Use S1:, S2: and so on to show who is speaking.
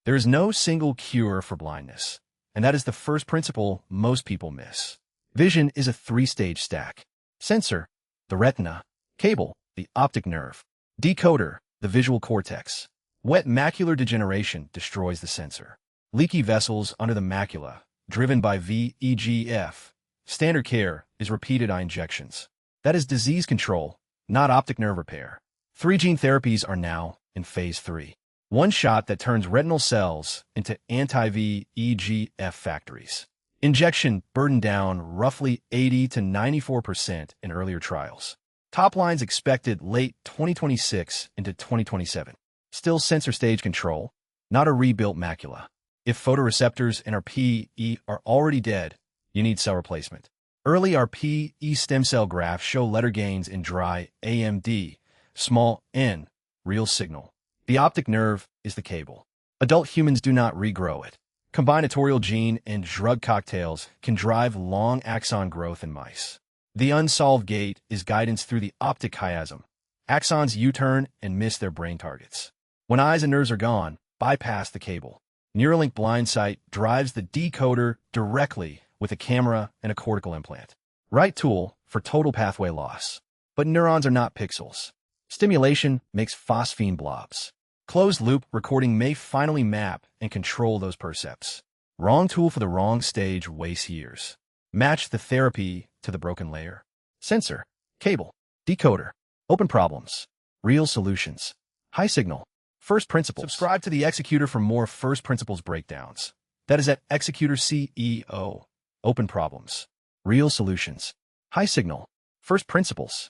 S1: There is no single cure for blindness, and that is the first principle most people miss. Vision is a three-stage stack. Sensor, the retina; cable, the optic nerve; decoder, the visual cortex. Wet macular degeneration destroys the sensor. Leaky vessels under the macula, driven by VEGF. Standard care is repeated eye injections. That is disease control, not optic nerve repair. 3 gene therapies are now in phase 3. One shot that turns retinal cells into anti-VEGF factories. Injection burden down roughly 80 to 94% in earlier trials. Top lines expected late 2026 into 2027. Still sensor stage control, not a rebuilt macula. If photoreceptors and RPE are already dead, you need cell replacement. Early RPE stem cell grafts show letter gains in dry AMD, small n, real signal. The optic nerve is the cable. Adult humans do not regrow it. Combinatorial gene and drug cocktails can drive long axon growth in mice. The unsolved gate is guidance through the optic chiasm. Axons U-turn and miss their brain targets. When eyes and nerves are gone, bypass the cable. Neuralink Blindsight drives the decoder directly with a camera and a cortical implant. Right tool for total pathway loss. But neurons are not pixels. Stimulation makes phosphine blobs. Closed-loop recording may finally map and control those percepts. Wrong tool for the wrong stage wastes years. Match the therapy to the broken layer. Sensor, cable, decoder. Open problems. Real solutions. High signal. First principles. Subscribe to the Executor for more first principles breakdowns. That is at Executor CEO. Open problems. Real solutions. High signal. First principles.